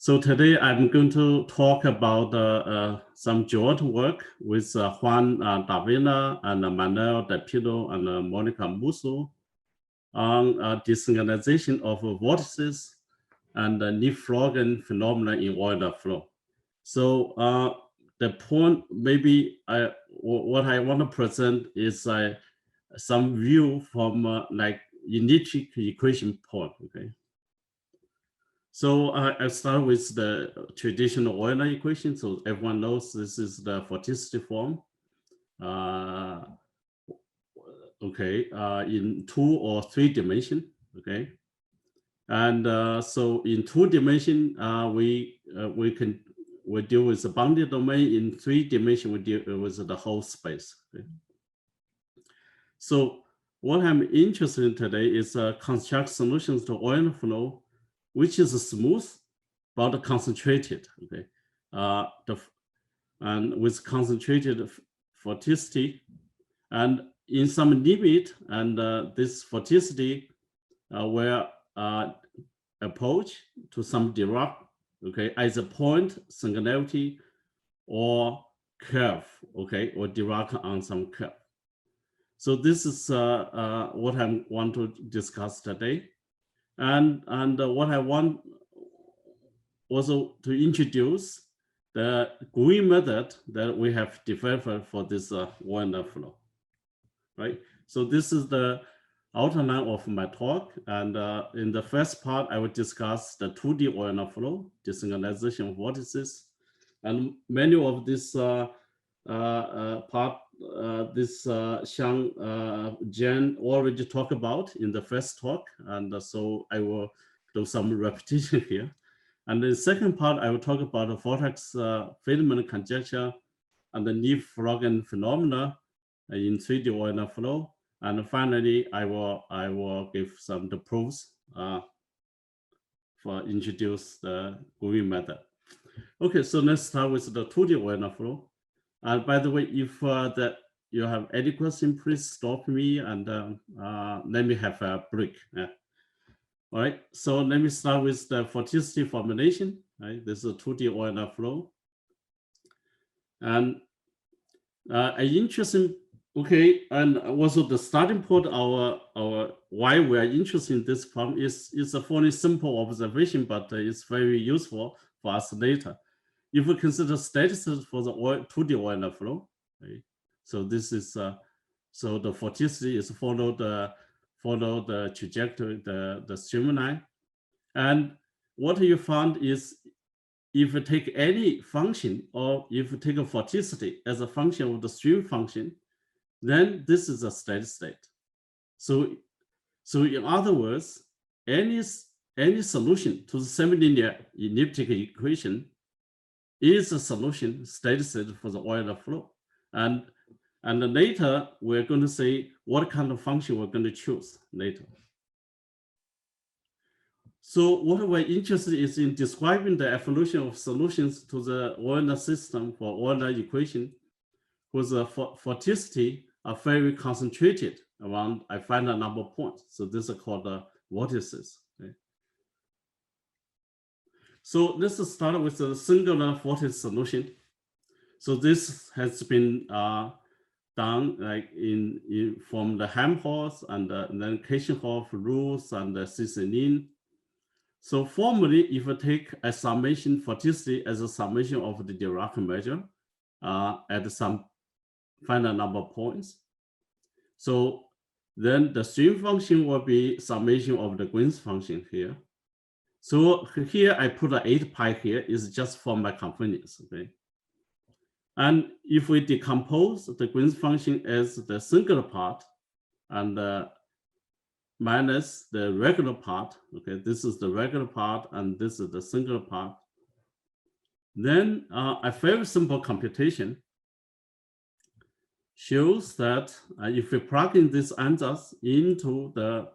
So today I'm going to talk about some joint work with Juan Davila and Manuel De Pilo and Monica Musso on desingularization of vortices and Leapfrogging phenomena in Euler flow. So the point maybe what I want to present is some view from like Euler equation point, okay? So I start with the traditional Euler equation. So everyone knows this is the vorticity form. In 2 or 3 dimension. Okay, and so in 2 dimension, we deal with the bounded domain. In 3 dimension, we deal with the whole space. Okay? So what I'm interested in today is construct solutions to Euler flow, which is smooth but concentrated. Okay, and with concentrated vorticity, and in some limit, and this vorticity will approach to some Dirac, okay, as a point, singularity, or curve, okay, or Dirac on some curve. So this is what I want to discuss today. And what I want also to introduce the GUI method that we have developed for this Euler flow, right? So this is the outline of my talk. And in the first part, I will discuss the 2D Euler flow, desingularization of vortices. And many of this Jen already talked about in the first talk, and so I will do some repetition here. And the second part, I will talk about the vortex filament conjecture and the Leapfrogging phenomena in 3D Euler flow. And finally, I will give some the proofs for introduce the GUI method. Okay, so let's start with the 2D Euler flow. And by the way, if you have any question, please stop me and let me have a break. All right, so let me start with the vorticity formulation. Right, this is a 2D Euler flow. And an interesting, okay, and also the starting point, our why we are interested in this problem is a fairly simple observation, but it's very useful for us later. If we consider statistics for the 2D Euler flow, right? So this is so the vorticity is follow the trajectory, the streamline, and what you found is if you take any function, or if you take a vorticity as a function of the stream function, then this is a steady state. So in other words, any solution to the semi-linear elliptic equation is a solution steady state for the Euler flow. And later, we're going to say what kind of function we're going to choose later. So what we're interested is in describing the evolution of solutions to the Euler system for Euler equation, whose vorticity are very concentrated around a finite number of points. So this is called the vortices. Okay? So let's start with the singular vortex solution. So this has been done like from the Helmholtz and then Kirchhoff rules and the Ciceline. So formally, if you take a summation vorticity as a summation of the Dirac measure at some finite number of points, so then the stream function will be summation of the Green's function here. So here I put an 8 pi here is just for my convenience, okay? And if we decompose the Green's function as the singular part and minus the regular part, okay, this is the regular part and this is the singular part, then a very simple computation shows that if we plug in these answers into the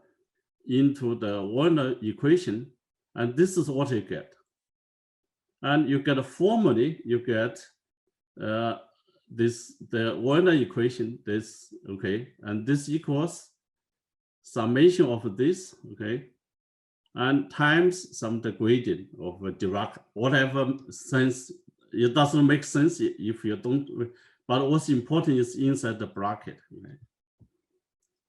Euler equation, and this is what you get. And you get formally, you get the Euler equation, this, okay, and this equals summation of this, okay, and times some the gradient of Dirac, whatever sense, it doesn't make sense if you don't, but what's important is inside the bracket. Okay?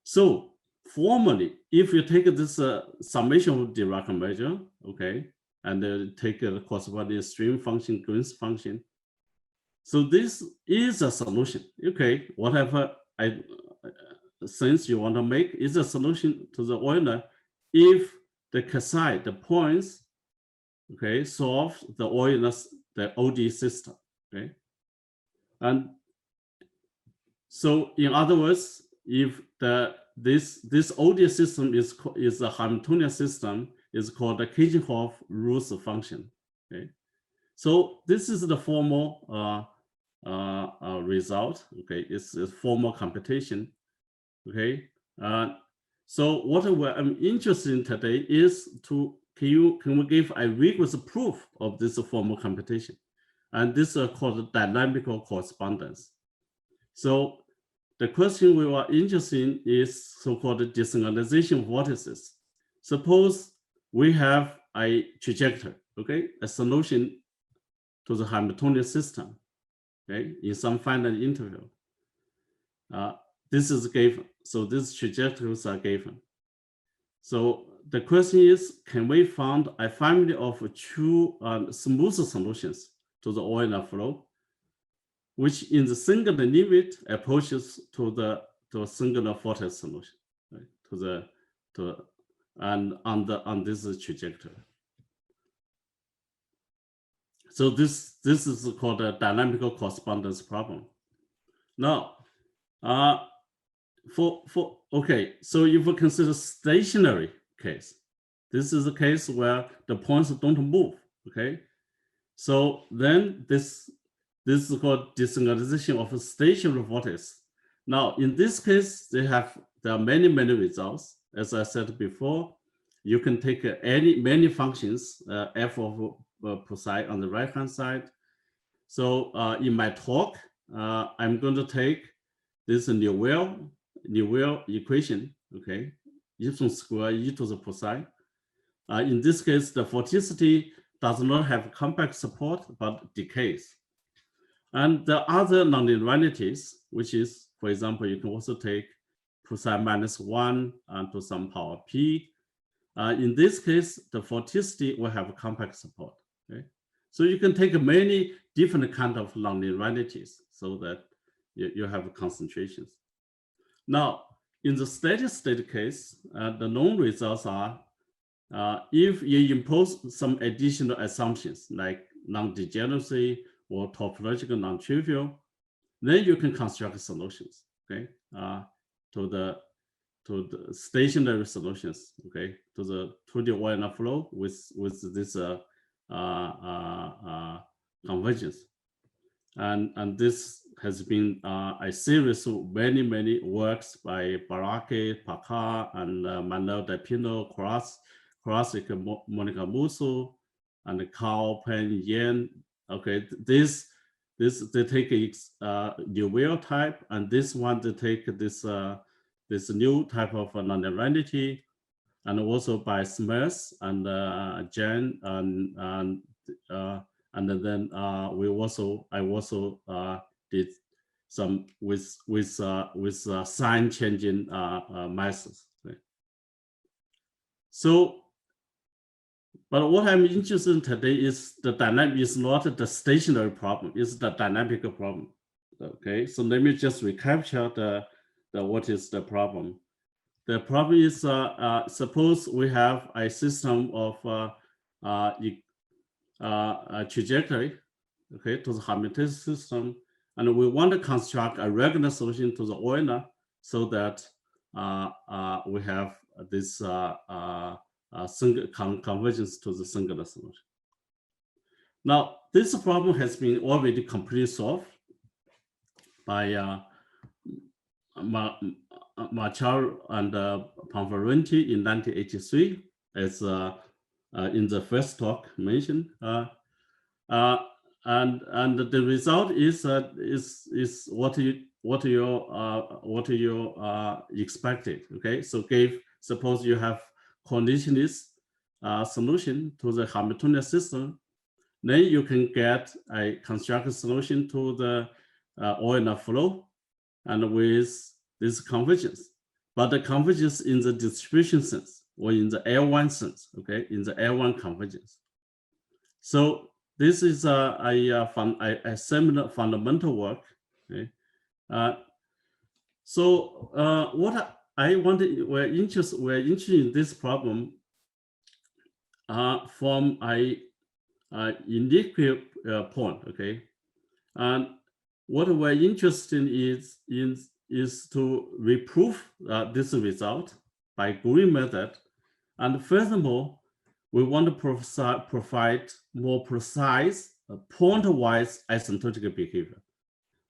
So formally, if you take this summation of Dirac measure, okay, and take a corresponding stream function, Green's function, so this is a solution. Okay, whatever sense you want to make is a solution to the Euler if the Casai, the points, okay, solve the Euler's, the OD system, okay? And so in other words, if this OD system is a Hamiltonian system, is called the Kirchhoff-Roos function, okay? So this is the formal result, okay? It's a formal computation, okay? So what I'm interested in today is can we give a rigorous proof of this formal computation? And this is called dynamical correspondence. So the question we were interested in is so-called desingularization vortices. Suppose we have a trajectory, okay? A solution to the Hamiltonian system, okay? In some finite interval. This is given. So these trajectories are given. So the question is, can we find a family of true smooth solutions to the Euler flow, which in the singular limit approaches to a singular vortex solution, right? On this trajectory. So this is called a dynamical correspondence problem. Now, okay, so if we consider stationary case, this is a case where the points don't move, okay? So then this is called desingularization of a stationary vortex. Now, in this case, there are many results. As I said before, you can take many functions, f of psi on the right-hand side. So in my talk, I'm going to take this Euler equation, okay, Epsilon square e to the psi. In this case, the vorticity does not have compact support, but decays. And the other nonlinearities, which is, for example, you can also take psi minus 1 and to some power p. In this case, the vorticity will have compact support. Okay? So you can take many different kind of nonlinearities so that you have concentrations. Now, in the steady state case, the known results are if you impose some additional assumptions like non-degeneracy or topological non-trivial, then you can construct solutions, okay, to the stationary solutions, okay, to the 2D Euler flow with this convergence, and this has been a series of many works by Barake, Pacar, and Manuel de Pino, Krasik, Monica Musso, and Carl Pen Yan. Okay, they take a Euler type, and this one they take this new type of nonlinearity, and also by Smith and Jen and then I also did some with sign changing methods. Right? So, but what I'm interested in today is the dynamic is not the stationary problem; it's the dynamic problem. Okay, so let me just recapture the what is the problem. The problem is suppose we have a system of a trajectory, okay, to the Hamiltonian system, and we want to construct a regular solution to the Euler so that we have this convergence to the singular solution. Now, this problem has been already completely solved by Machar and Panvarenti in 1983, as in the first talk mentioned, and the result is what you expected. Okay, so suppose you have conditionless solution to the Hamiltonian system, then you can get a constructed solution to the Euler flow and with this convergence. But the convergence in the distribution sense or in the L1 sense, okay, in the L1 convergence. So this is a similar fundamental work. Okay. What I wanted, we're interested in this problem from a unique point. Okay, and what we're interested in is to reprove this result by Green method, and furthermore, we want to provide more precise point-wise asymptotic behavior.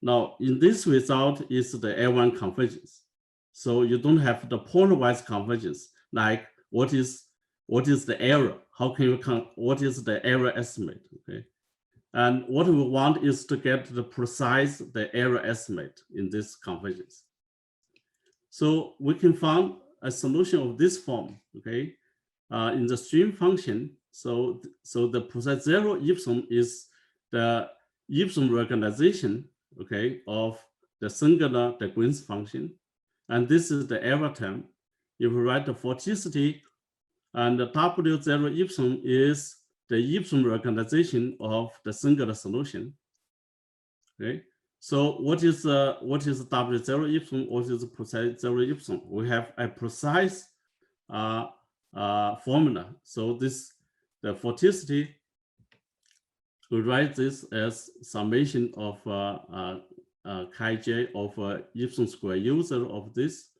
Now, in this result is the L1 convergence. So you don't have the point-wise convergence, like what is the error? How can you what is the error estimate? Okay. And what we want is to get the error estimate in this convergence. So we can find a solution of this form, okay, in the stream function. So the precise zero epsilon is the epsilon reorganization, okay, of the singular Green's function, and this is the error term. If we write the vorticity, and the W0 epsilon is the epsilon reorganization of the singular solution. Okay, so what is W0 epsilon? What is precise zero epsilon? We have a precise formula. So the vorticity, we write this as summation of chi j of epsilon square U0 of this.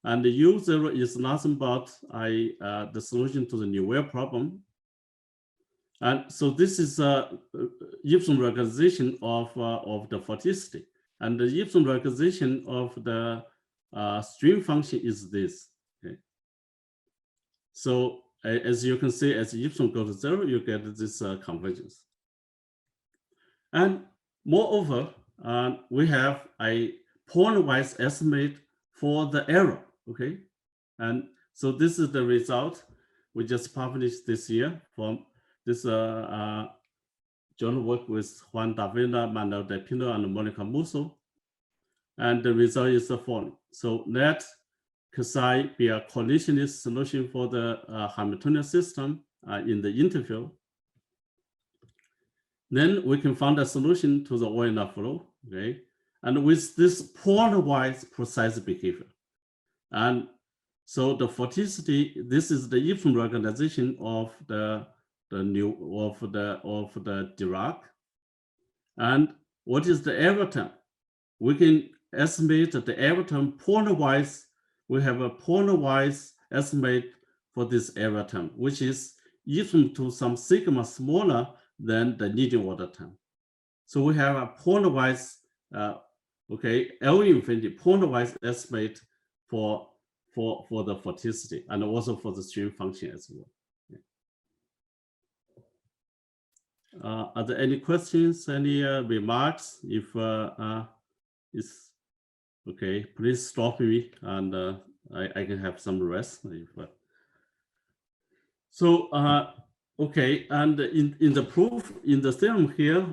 And the U0 is nothing but the solution to the Neuer problem. And so this is epsilon reorganization of the vorticity. And the epsilon reorganization of the stream function is this. Okay. So as you can see, as epsilon goes to 0, you get this convergence. And moreover, we have a point-wise estimate for the error. Okay, and so this is the result we just published this year from this journal work with Juan Davila, Manuel de Pino, and Monica Musso. And the result is the following. So let Xi be a collisionist solution for the Hamiltonian system in the interval. Then we can find a solution to the Euler flow, okay? And with this point-wise precise behavior. And so the vorticity, this is the epsilon reorganization of the Dirac. And what is the error term? We can estimate the error term point-wise. We have a point-wise estimate for this error term, which is epsilon to some sigma smaller than the leading order term. So we have a point-wise, okay, L infinity point-wise estimate for the vorticity and also for the stream function as well. Yeah. Are there any questions, any remarks? If it's okay, please stop me and I can have some rest. So okay, and in the proof, in the theorem here,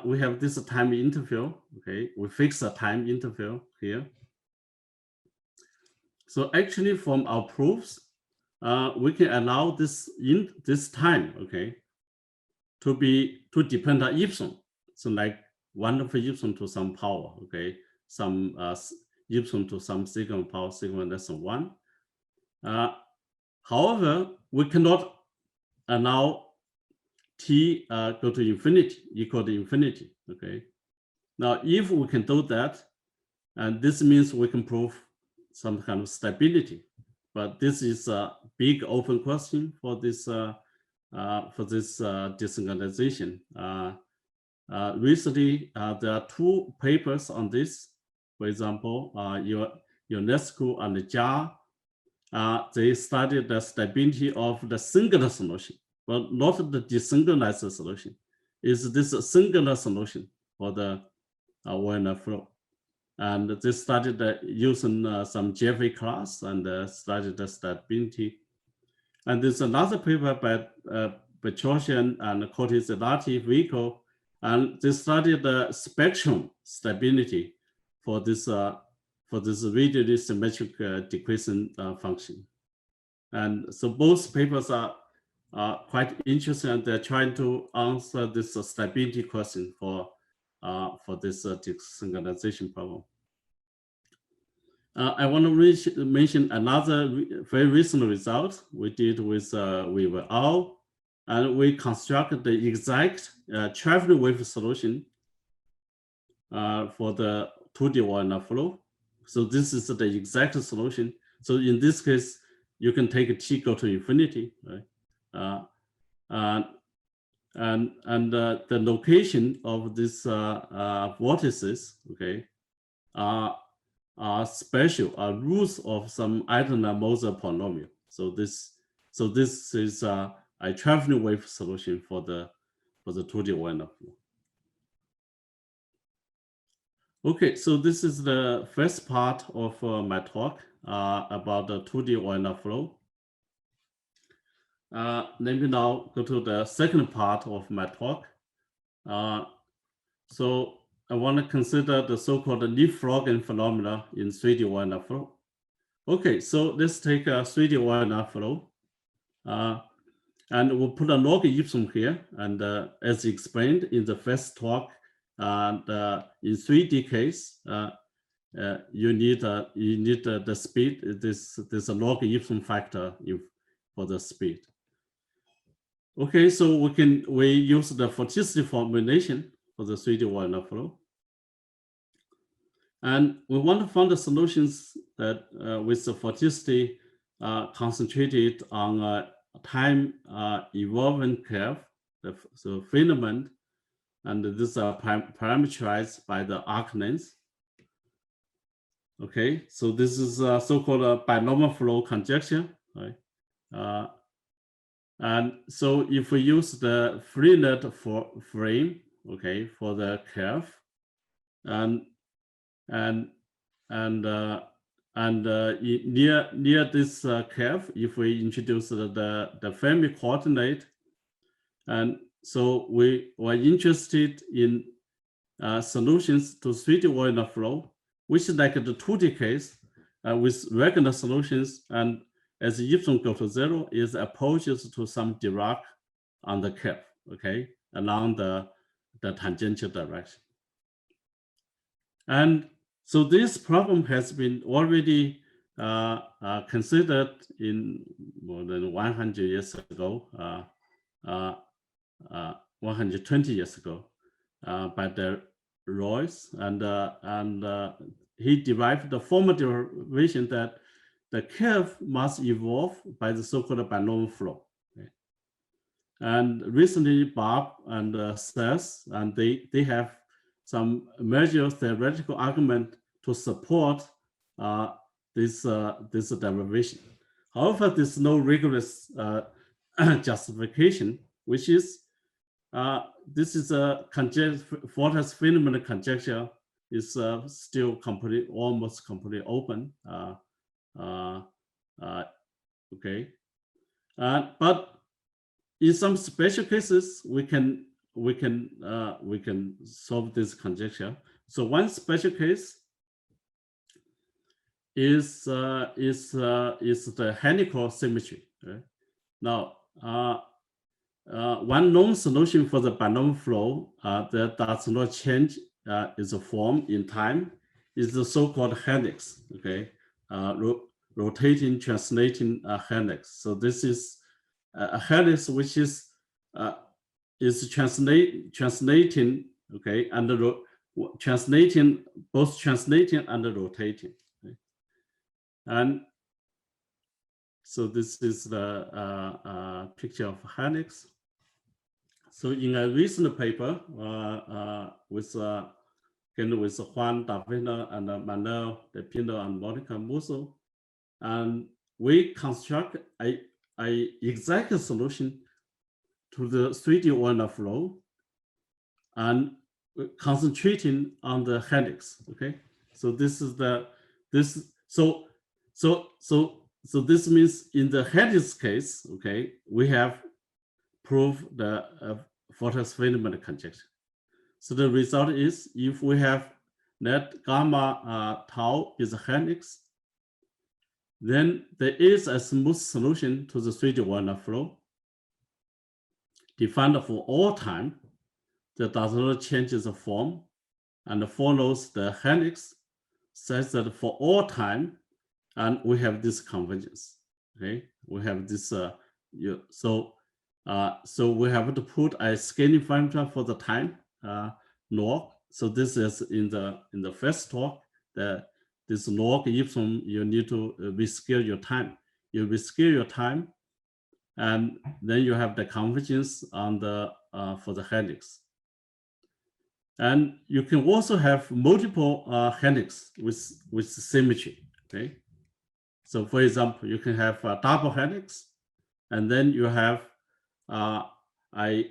we have this time interval. Okay, we fix a time interval here. So actually, from our proofs, we can allow this time, okay, to depend on epsilon. So like 1 over epsilon to some power, okay, some epsilon to some sigma power sigma less than 1. However, we cannot allow t go to infinity, equal to infinity, okay. Now, if we can do that, and this means we can prove some kind of stability, but this is a big open question for this desingularization. Recently, there are 2 papers on this. For example, UNESCO and Jia, they studied the stability of the singular solution, but not the desingularized solution. Is this a singular solution for the Euler flow? And they studied using some GFA class and studied the stability. And there's another paper by Petrosian and Cortizelati Vico, and they studied the spectrum stability for this radially symmetric decreasing function. And so both papers are quite interesting, and they're trying to answer this stability question for this desynchronization problem. I want to mention another very recent result we did with owl, and we constructed the exact traveling wave solution for the 2D Wagner flow. So this is the exact solution. So in this case, you can take t go to infinity, right? And the location of these vortices, okay, are special, are roots of some Eidner-Moser polynomial. So this is a traveling wave solution for the 2D Wagner flow. Okay, so this is the first part of my talk about the 2D Wagner flow. Let me now go to the second part of my talk. So I want to consider the so-called leapfrogging phenomena in 3D Wagner flow. Okay, so let's take a 3D Wagner flow. And we'll put a log ipsum here. And as explained in the first talk, in 3D case, you need the speed. There's a log ipsum factor for the speed. Okay, so we use the vorticity formulation for the 3D Wagner flow. And we want to find the solutions that with the vorticity concentrated on a time evolving curve, so filament, and these are parameterized by the arc length. Okay, so this is a so-called binormal flow conjecture, right? And so if we use the Freenet frame, okay, for the curve, and near this curve, if we introduce the Fermi coordinate, and so we were interested in solutions to 3D Wagner flow, which is like the 2D case with regular solutions, and as epsilon go to 0 is approaches to some Dirac on the curve, okay, along the tangential direction. And so this problem has been already considered in more than 100 years ago, 120 years ago, by the Royce, and he derived the formal derivation that the curve must evolve by the so-called binomial flow. Okay. And recently, Bob and Seth, and they have some major theoretical argument to support this derivation. However, there's no rigorous justification, which is this is a vortex filament conjecture is still almost completely open. Okay, but in some special cases, we can solve this conjecture. So one special case is the Helical Symmetry. Right? Now, one known solution for the binomial flow that does not change its form in time is the so-called helix. Okay, rotating, translating helix. So this is a helix which is translating, okay, and both translating and rotating. Okay? And so this is the picture of helix. So in a recent paper with Juan Davina and Manuel de Pino and Monica Musso, and we construct a exact solution to the 3D Wagner flow and concentrating on the helix. Okay, so this is so so this means in the Helmholtz case, okay, we have proved the vortex filament conjecture. So the result is if we have that gamma tau is Helmholtz, then there is a smooth solution to the 3D Werner flow defined for all time that does not change the form and follows the Helmholtz such that for all time, and we have this convergence. Okay, we have this. So we have to put a scaling function for the time log. So this is in the first talk. This log epsilon, you need to rescale your time. You rescale your time, and then you have the convergence on the for the Helmholtz. And you can also have multiple Helmholtz with symmetry. Okay. So for example, you can have a double Helmholtz, and then you have a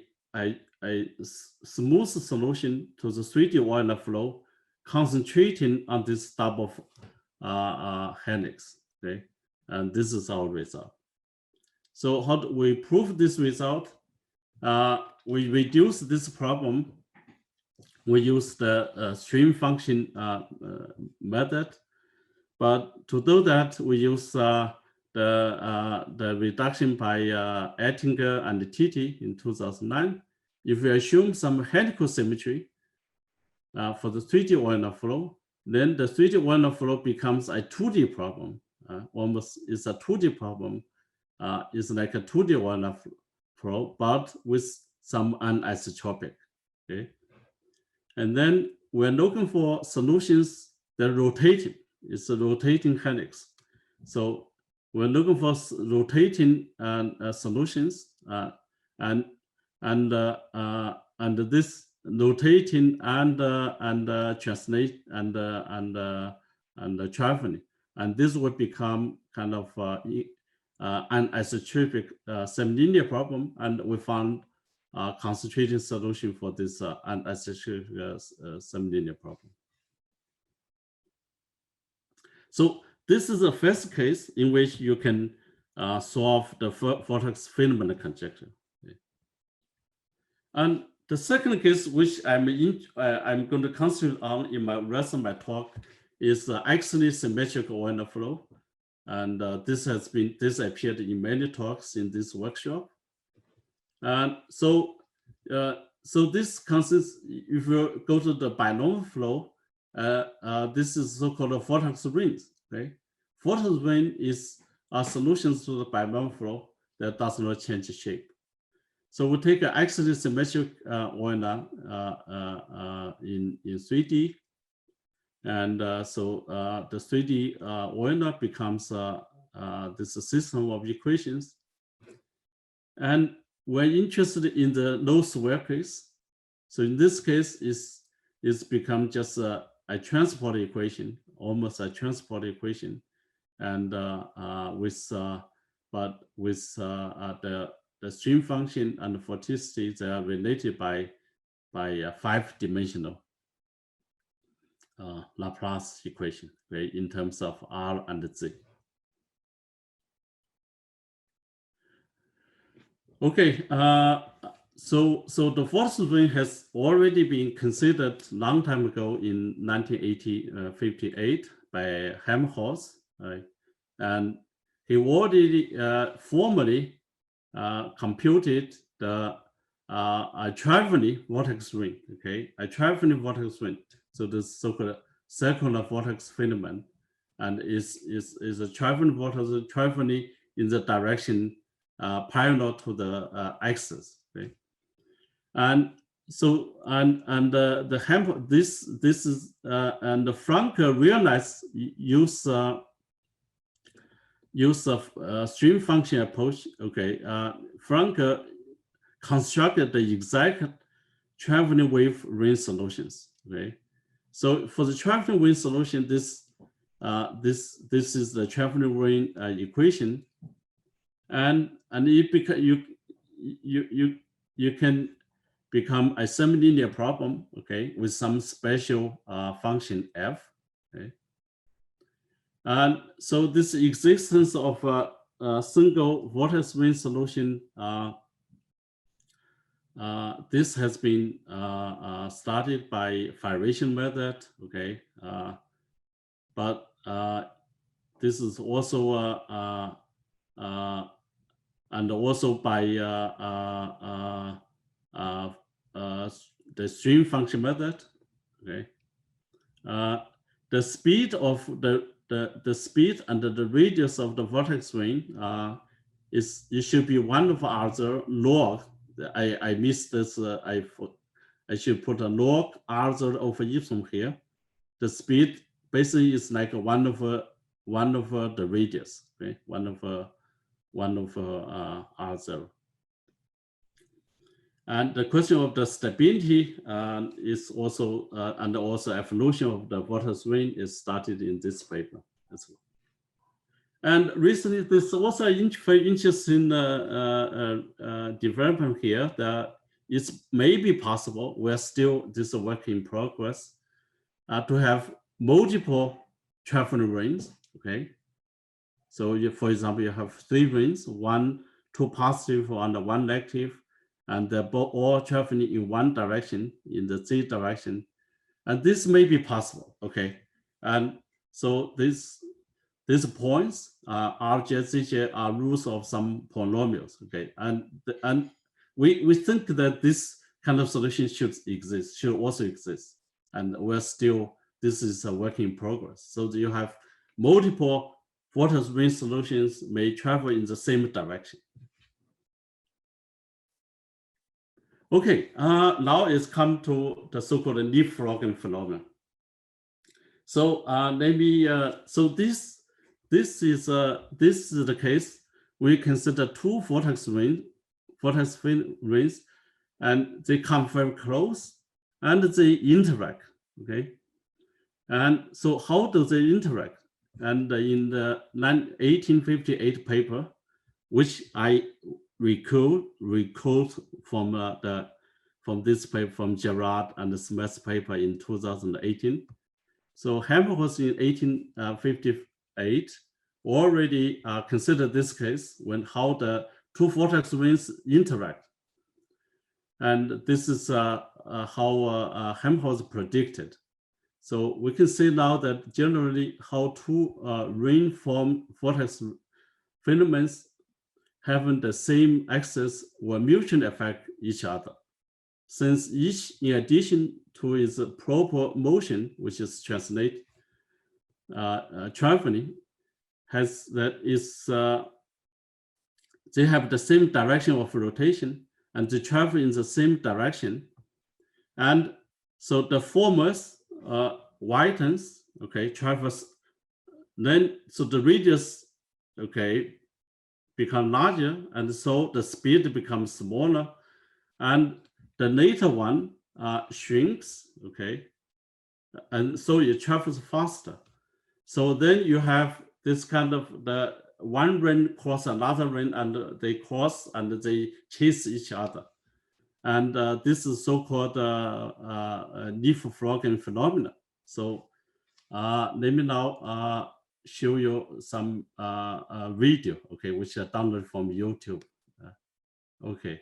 smooth solution to the 3D Werner flow concentrating on this double Helmholtz. Okay, and this is our result. So how do we prove this result? We reduce this problem. We use the stream function method, but to do that, we use the reduction by Ettinger and Titi in 2009. If we assume some helical symmetry for the 3D Werner flow, then the 3D Werner flow becomes a 2D problem. Almost is a 2D problem. It's like a 2D Werner flow, but with some anisotropic. Okay. And then we're looking for solutions that rotating. It's a rotating Helmholtz. So we're looking for rotating solutions, and this rotating and translate and traveling, and this would become kind of an isotropic semilinear problem, and we found concentrating solution for this anisotropic semilinear problem. So this is the first case in which you can solve the vortex filament conjecture. Okay. And the second case, which I'm going to concentrate on in my rest of my talk, is the axisymmetric Werner flow, and this appeared in many talks in this workshop. And so this consists, if you go to the binomial flow, this is so-called Votex-Rings. Okay, Votex-Ring are solutions to the binomial flow that does not change shape. So we take an axisymmetric Werner in 3D, and so the 3D Werner becomes this system of equations, and we're interested in the low square case. So in this case, it's become just a transport equation, almost a transport equation, and with the stream function and the vorticity, they are related by 5-dimensional Laplace equation, okay, in terms of R and Z. Okay, so the Votex-Ring has already been considered long time ago in 1958 by Helmholtz, right? And he already formally computed the a traveling vortex ring. Okay, a traveling vortex ring. So the so-called circular vortex filament, and is a traveling vortex traveling in the direction parallel to the axis. Okay, and so the Helmholtz, this is and Frank realized use of stream function approach. Okay, Frank constructed the exact traveling wave ring solutions. Okay, so for the traveling wave solution, this is the traveling ring equation, and you can become a semilinear problem. Okay, with some special function f. Okay, And so this existence of a single vortex ring solution, this has been started by firation method, okay? But this is also and also by the stream function method, okay? The speed of the speed and the radius of the vortex ring it should be 1 over r0 log. I missed this. I should put a log r0 over epsilon here. The speed basically is like 1 over the radius, okay? 1 over r0. And the question of the stability is also, and also evolution of the vortex ring is started in this paper as well. And recently, there's also a very interesting development here that it's maybe possible, we're still, this is a work in progress, to have multiple traveling rings, okay? So you, for example, you have 3 rings, 2 positive and 1 negative, and they're both all traveling in one direction, in the z direction. And this may be possible, okay? And so these points, Rj, Zj, are roots of some polynomials, okay? And we think that this kind of solution should also exist. And we're still, this is a work in progress. So you have multiple vortex ring solutions may travel in the same direction. Okay, now it's come to the so-called leapfrogging phenomenon. So so this is the case. We consider 2 vortex rings, and they come very close, and they interact. Okay, and so how do they interact? And in the 1858 paper, which I recall from this paper, from Gerard and Smith's paper in 2018. So Helmholtz in 1858 already considered this case when how the 2 vortex rings interact. And this is how Helmholtz predicted. So we can say now that generally how 2 ring form vortex filaments having the same axis will mutually affect each other, since each, in addition to its proper motion, which is translate traveling, has that is they have the same direction of rotation and they travel in the same direction, and so the former widens, okay, travels, then so the radius, okay, become larger, and so the speed becomes smaller, and the later one shrinks, okay, and so it travels faster. So then you have this kind of the one ring cross another ring, and they cross and they chase each other, and this is so-called leapfrogging phenomena. So let me now show you some video, okay, which are downloaded from YouTube. Okay.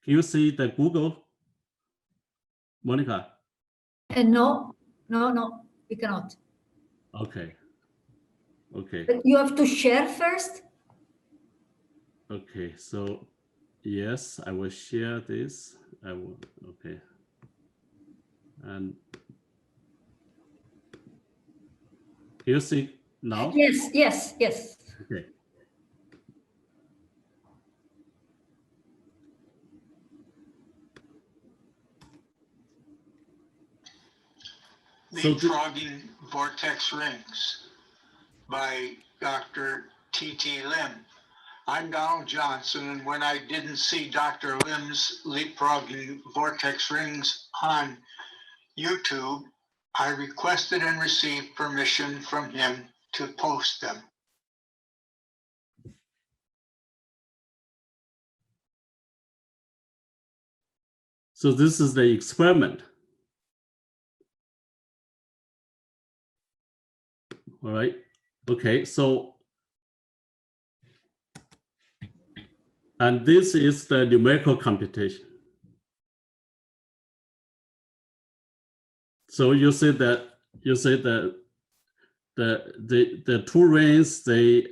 Can you see the Google, Monica? No, we cannot. Okay. Okay. But you have to share first. Okay. So yes, I will share this. I will. Okay. And can you see now? Yes. Okay. Leapfrogging Vortex Rings by Dr. T.T. Lim. I'm Donald Johnson, and when I didn't see Dr. Lim's Leapfrogging Vortex Rings on YouTube, I requested and received permission from him to post them. So this is the experiment. All right. Okay. So, and this is the numerical computation. So you see that the two rings they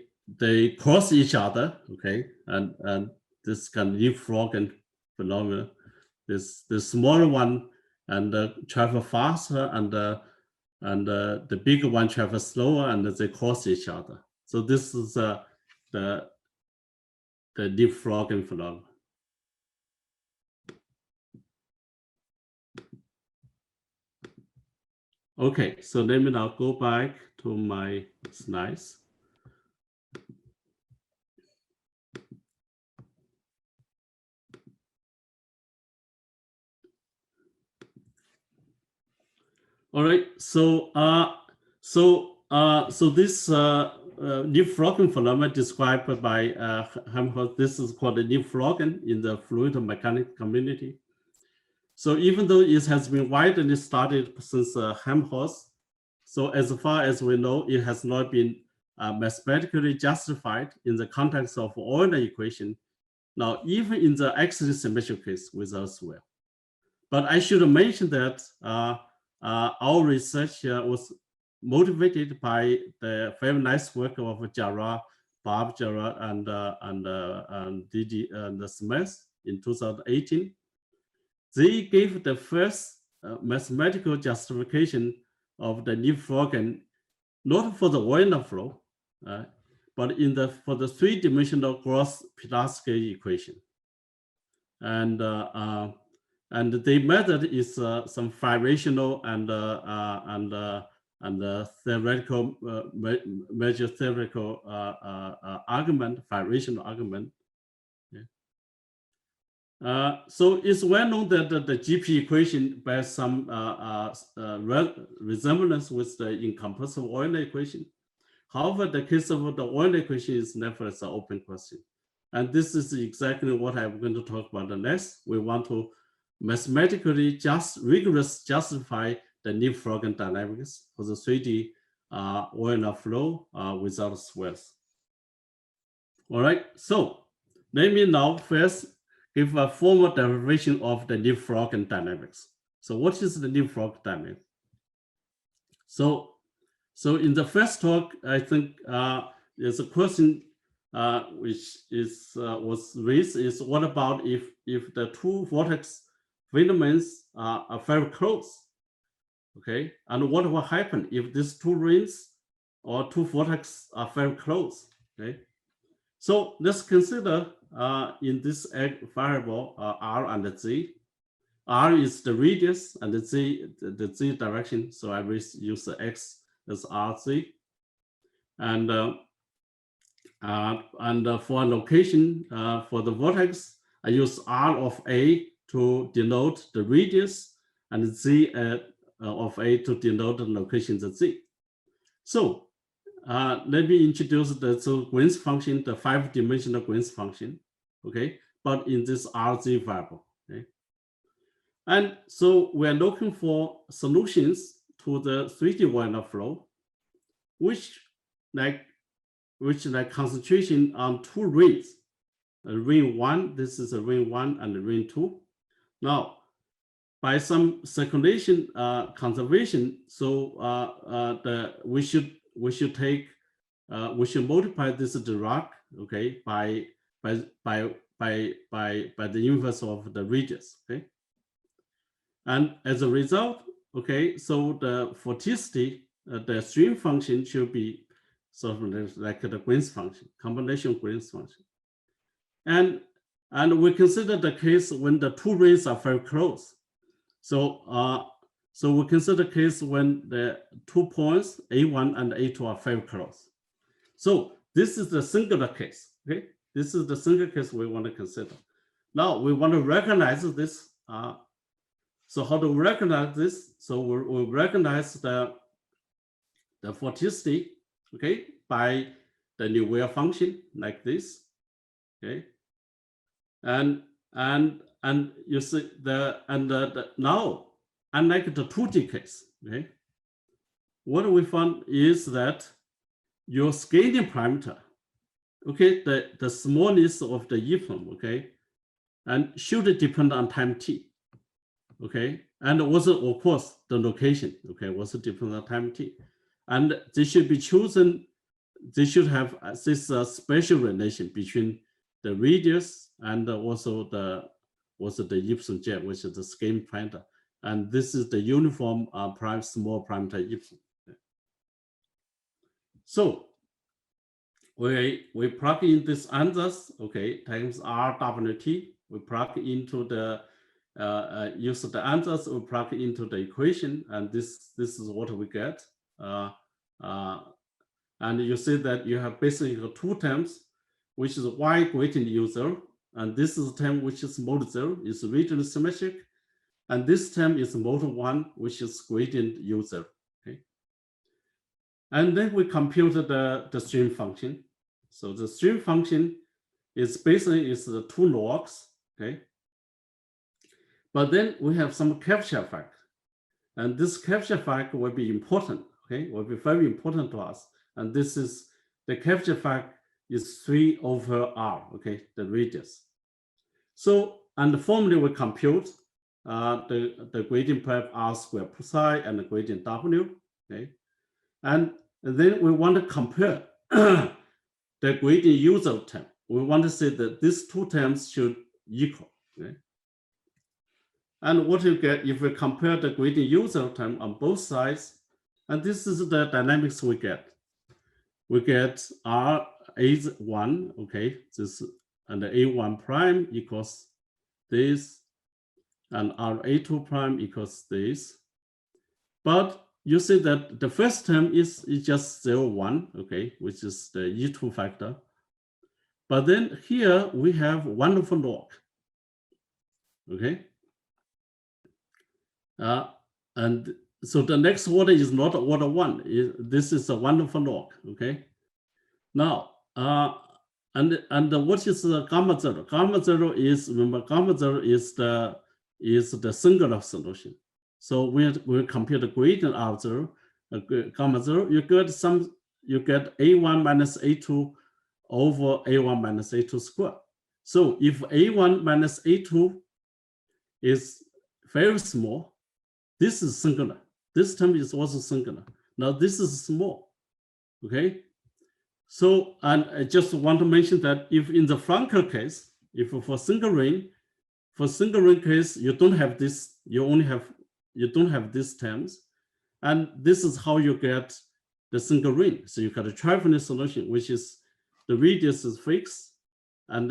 cross each other, okay, and this kind of leapfrogging phenomenon. The smaller one and travel faster, and the bigger one travel slower, and they cross each other. So this is the leapfrogging phenomenon. Okay, so let me now go back to my slides. All right, so this leapfrogging phenomenon described by Helmholtz, this is called the leapfrogging in the fluid mechanics community. So even though it has been widely studied since Helmholtz, so as far as we know, it has not been mathematically justified in the context of Euler equation. Now, even in the axisymmetric case with us well. But I should mention that our research was motivated by the very nice work of Bob Jarrah, and Didi and Smith in 2018. They gave the first mathematical justification of the leapfrogging, not for the Euler flow, but for the three-dimensional gross Pulaski equation. And the method is some variational and theoretical major theoretical argument, variational argument. Yeah. So it's well known that the GP equation bears some resemblance with the incompressible Euler equation. However, the case of the Euler equation is nevertheless an open question. And this is exactly what I'm going to talk about next. We want to mathematically rigorously justify the leapfrogging dynamics for the 3D Euler flow without swirls. All right, so let me now first give a formal derivation of the leapfrogging dynamics. So what is the leapfrog dynamic? So in the first talk, I think there's a question which was raised is what about if the two vortex filaments are very close, okay? And what will happen if these two rings or two vortex are very close, okay? So let's consider in this variable r and z. R is the radius and the z direction. So I will use the x as rz. And for a location for the vortex, I use r of a to denote the radius and z of a to denote the location of z. So let me introduce the Green's function, the 5-dimensional Green's function, okay? But in this RZ variable, okay? And so we're looking for solutions to the 3D Euler flow, which concentration on two rings, ring 1, this is a ring 1 and ring 2. Now, by some circulation conservation, so we should multiply this Dirac, okay, by the inverse of the radius, okay. And as a result, okay, so the vorticity, the string function should be sort of like the Green's function, combination Green's function. And we consider the case when the two rings are very close. So we consider the case when the 2 points A1 and A2 are very close. So this is the singular case, okay? This is the single case we want to consider. Now we want to recognize this. So how do we recognize this? So we recognize the vorticity, okay, by the Euler function like this, okay? And and you see now, unlike the 2D case, okay, what we found is that your scaling parameter, okay, the smallness of the ePlum, okay, and should depend on time t, okay, and also of course the location, okay, also depend on time t, and they should be chosen. They should have this special relation between the radius and also the epsilon j, which is the scaling parameter, and this is the uniform small parameter epsilon. So we plug in this answers, okay, times RWT. We plug into the use the answers. We plug into the equation, and this is what we get. And you see that you have basically two terms, which is y gradient u0, and this is term which is mode 0, is regionally symmetric, and this term is mode 1, which is gradient u0. Okay, and then we compute the stream function. So the stream function is basically the two logs. Okay, but then we have some capture effect, and this capture effect will be important. Okay, will be very important to us. And this is the capture effect is 3 over r, okay, the radius. So, and formally we compute the gradient per r squared psi and the gradient w, okay, and then we want to compare the gradient user term. We want to say that these two terms should equal, okay. And what you get if we compare the gradient user term on both sides, and this is the dynamics we get. We get R A1, okay, this, and the A1 prime equals this, and R A2 prime equals this. But you see that the first term is just 0, 1, okay, which is the E2 factor. But then here we have 1 over log, okay. And so the next order is not order 1. This is a 1 over log, okay. Now, and what is the gamma 0? Gamma 0 is, remember, gamma 0 is the singular solution. So we compare the gradient of 0, gamma 0, you get A1 minus A2 over A1 minus A2 squared. So if A1 minus A2 is very small, this is singular. This term is also singular. Now this is small, okay? So, and I just want to mention that if in the Frankel case, if for single ring case, you don't have this, you don't have these terms. And this is how you get the single ring. So you got a trifinite solution, which is the radius is fixed, and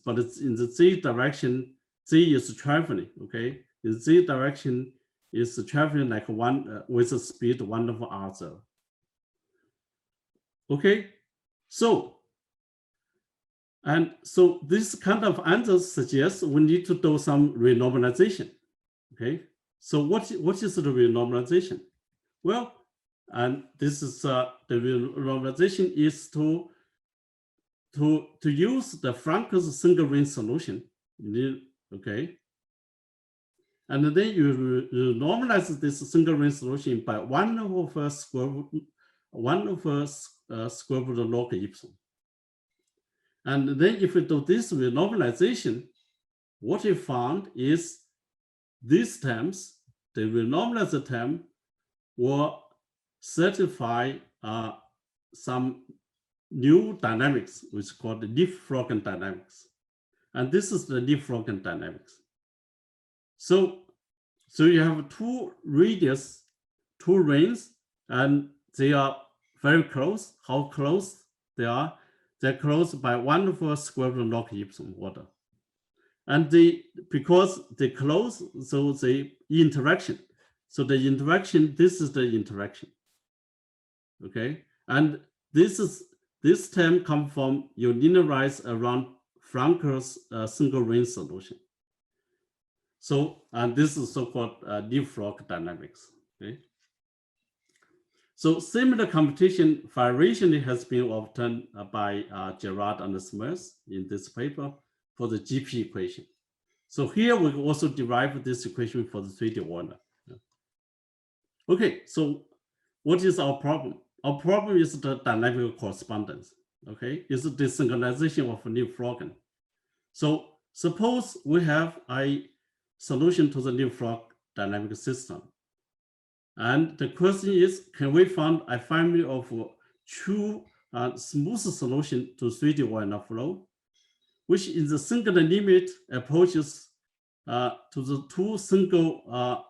but it's in the z direction, z is trifinite, okay? In z direction is trifinite like 1 with a speed 1 over r0. Okay, so this kind of answers suggests we need to do some renormalization. Okay, so what is the renormalization? Well, and this is the renormalization is to use the Frankel's single ring solution. Okay, and then you normalize this single ring solution by 1 over square root of log epsilon. And then if we do this renormalization, what we found is these terms, the renormalized term, will satisfy some new dynamics, which is called the Leapfrogging dynamics. And this is the Leapfrogging dynamics. So you have two radius, two rings, and they are very close. How close they are? They're close by 1 over square root log epsilon order. And because they close, so the interaction. So the interaction, this is the interaction. Okay, and this term comes from you linearize around Frankel's single ring solution. So, and this is so-called leapfrog dynamics. Okay. So similar computation variation has been obtained by Gerard and Smith in this paper for the GP equation. So here we also derive this equation for the 3D Warner. Okay, so what is our problem? Our problem is the dynamical correspondence. Okay, it's the desynchronization of Leapfrogging. So suppose we have a solution to the Leapfrog dynamic system. And the question is, can we find a family of true smooth solution to 3D Warner flow, which in the single limit approaches to the two single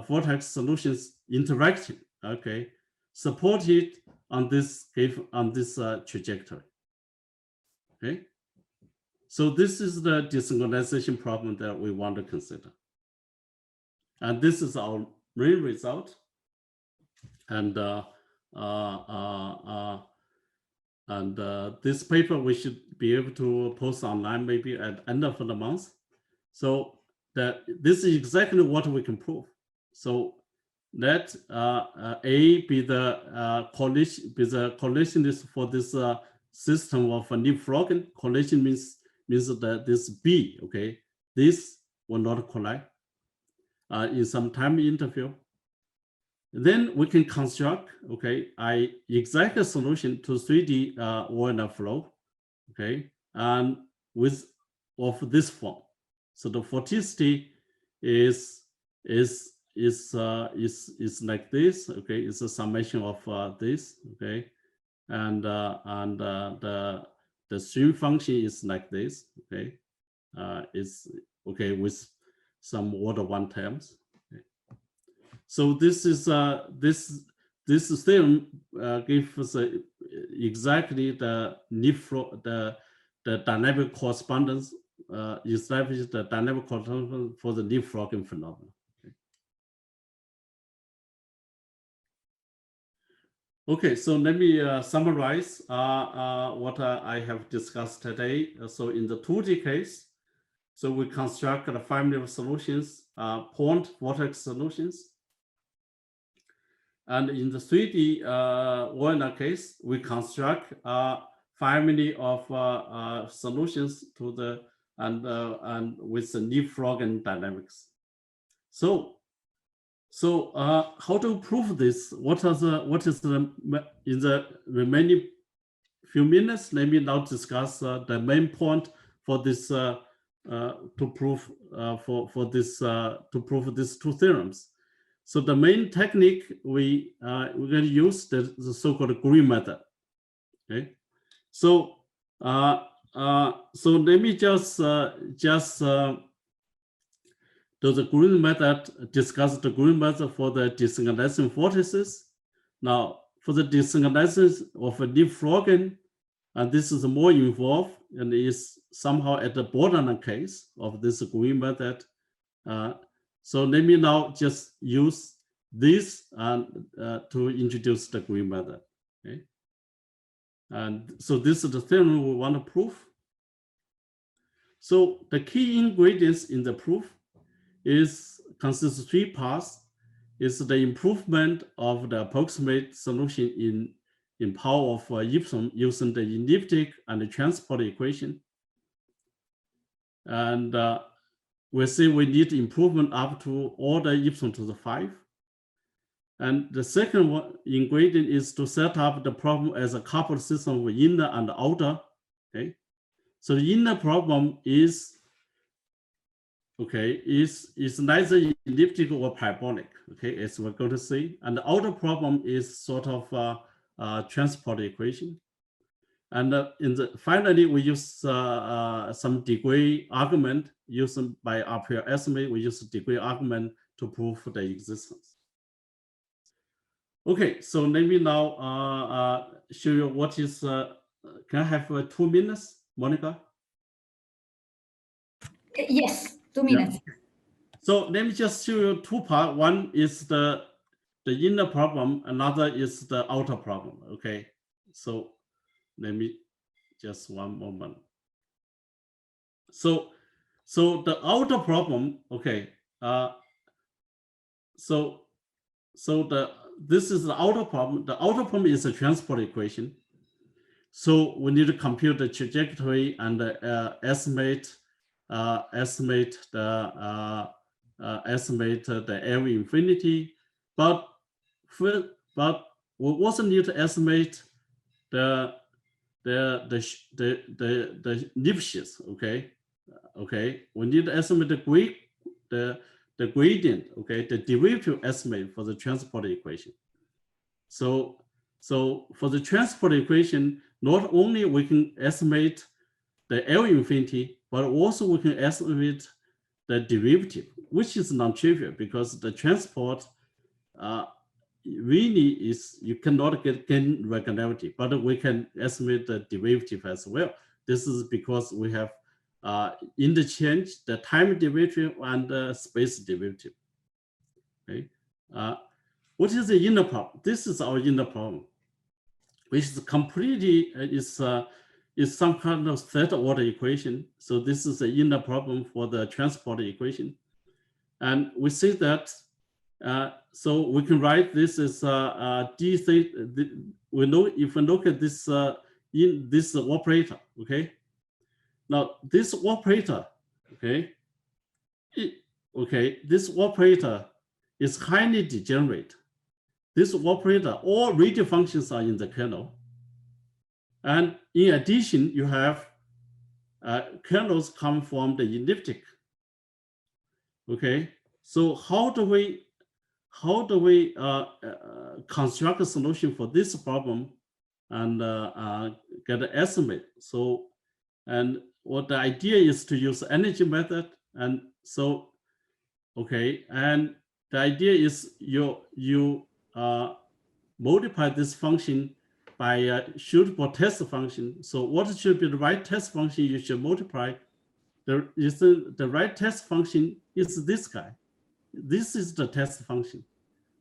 vortex solutions interacting, okay, supported on this trajectory. Okay, so this is the desynchronization problem that we want to consider, and this is our main result. And this paper we should be able to post online maybe at the end of the month. So this is exactly what we can prove. So let A be the correlationist for this system of Leapfrogging. Correlation means that this B, okay, this will not collide in some time interval. Then we can construct, okay, a exact solution to 3D Warner flow, okay, and of this form. So the vorticity is like this, okay. It's a summation of this, okay, and the stream function is like this, okay. It's okay with some order 1 terms. So this is this theorem gives us exactly the dynamic correspondence, establishes the dynamic correspondence for the Leapfrogging phenomenon. Okay, so let me summarize what I have discussed today. So in the 2D case, so we construct a family of solutions, point vortex solutions. And in the 3D Warner case, we construct a family of solutions to the and with the Leapfrogging dynamics. So how to prove this? What is the in the remaining few minutes? Let me now discuss the main point for this to prove to prove these two theorems. So the main technique we're going to use the so-called green method. Okay, so so let me just do the green method. Discuss the green method for the desynchronizing vortices. Now for the desynchronization of a Leapfrogging, and this is more involved and is somehow at the borderline case of this green method. So let me now just use this to introduce the green method. Okay, and so this is the theorem we want to prove. So the key ingredients in the proof consists of 3 parts. Is the improvement of the approximate solution in power of epsilon using the elliptic and the transport equation, and we say we need improvement up to order epsilon to the 5. And the second ingredient is to set up the problem as a coupled system with inner and outer. Okay, so the inner problem is neither elliptic or parabolic. Okay, as we're going to see, and the outer problem is sort of transport equation. And finally, we use some degree argument used by RPL estimate. We use degree argument to prove the existence. Okay, so let me now show you what is. Can I have 2 minutes, Monica? Yes, 2 minutes. Yeah. So let me just show you 2 parts. One is the inner problem. Another is the outer problem. Okay, so let me just 1 moment. So the outer problem. Okay. This is the outer problem. The outer problem is a transport equation. So we need to compute the trajectory and estimate estimate the area infinity, but we also need to estimate the Lipschitz. Okay, we need to estimate the gradient, okay, the derivative estimate for the transport equation. So for the transport equation, not only we can estimate the L infinity, but also we can estimate the derivative, which is non-trivial because the transport really is, you cannot get regularity, but we can estimate the derivative as well. This is because we have interchange the time derivative and the space derivative. Okay. What is the inner problem? This is our inner problem, which is completely is some kind of third order equation. So this is the inner problem for the transport equation, and we see that. So we can write this as d theta. We know if we look at this in this operator, okay. Now this operator, okay, this operator is highly degenerate. This operator, all radial functions are in the kernel, and in addition, you have kernels come from the elliptic. Okay, so how do we construct a solution for this problem and get an estimate? So, and what the idea is to use energy method, and so, okay, and the idea is you multiply this function by a suitable test function. So what should be the right test function you should multiply? The right test function is this guy. This is the test function.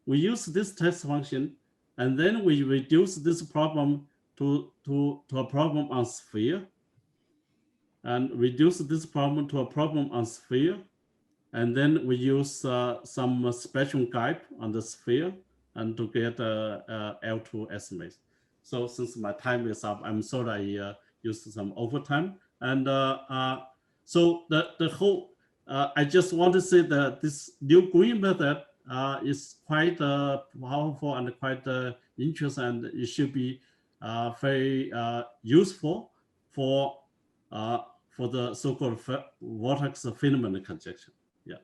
We use this test function, and then we reduce this problem to a problem on sphere, and reduce this problem to a problem on sphere, and then we use some spectrum guide on the sphere and to get L2 estimates. So since my time is up, I'm sorry I used some overtime. And so the whole, I just want to say that this new green method is quite powerful and quite interesting, and it should be very useful for the so-called vortex filament conjecture. Yeah,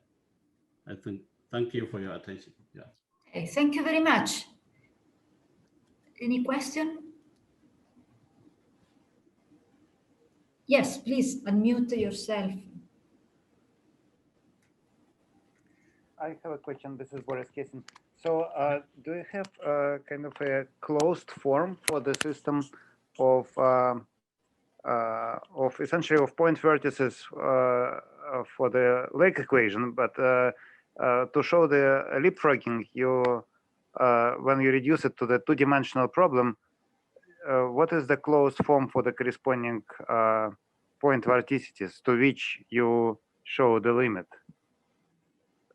I think. Thank you for your attention. Yeah. Okay, thank you very much. Any question? Yes, please unmute yourself. I have a question. This is Boris Kesin. So do you have kind of a closed form for the system of essentially of point vertices for the Lake equation, but to show the leapfrogging, you when you reduce it to the two-dimensional problem, what is the closed form for the corresponding point vortices to which you show the limit?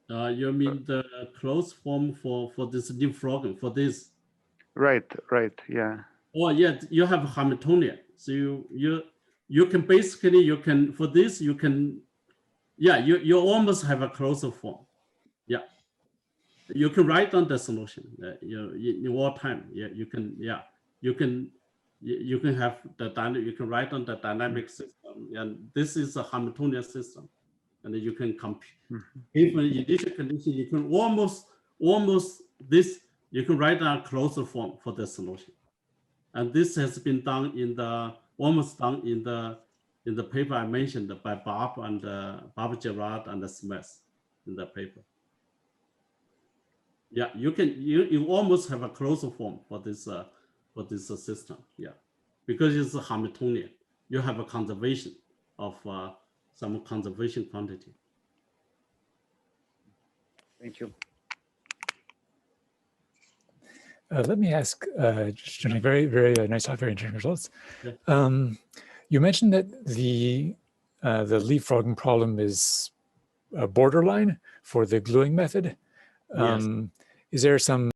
You mean the closed form for this leapfrogging, for this? Right, yeah. Oh yeah, you have Hamiltonian. So you can basically, for this you can, yeah, you almost have a closed form. Yeah, you can write down the solution in all time. Yeah, you can have the dynamic. You can write down the dynamic system, and this is a Hamiltonian system, and you can compute. Given initial condition, you can almost this. You can write down a closed form for the solution, and this has been done almost done in the paper I mentioned by Bob and Bob Gerard and Smith in the paper. Yeah, you almost have a closed form for this system. Yeah, because it's a Hamiltonian. You have a conservation of some conservation quantity. Thank you. Let me ask, just very, very nice talk, very interesting results. Yeah. You mentioned that the leapfrogging problem is a borderline for the gluing method. Yes. Is there some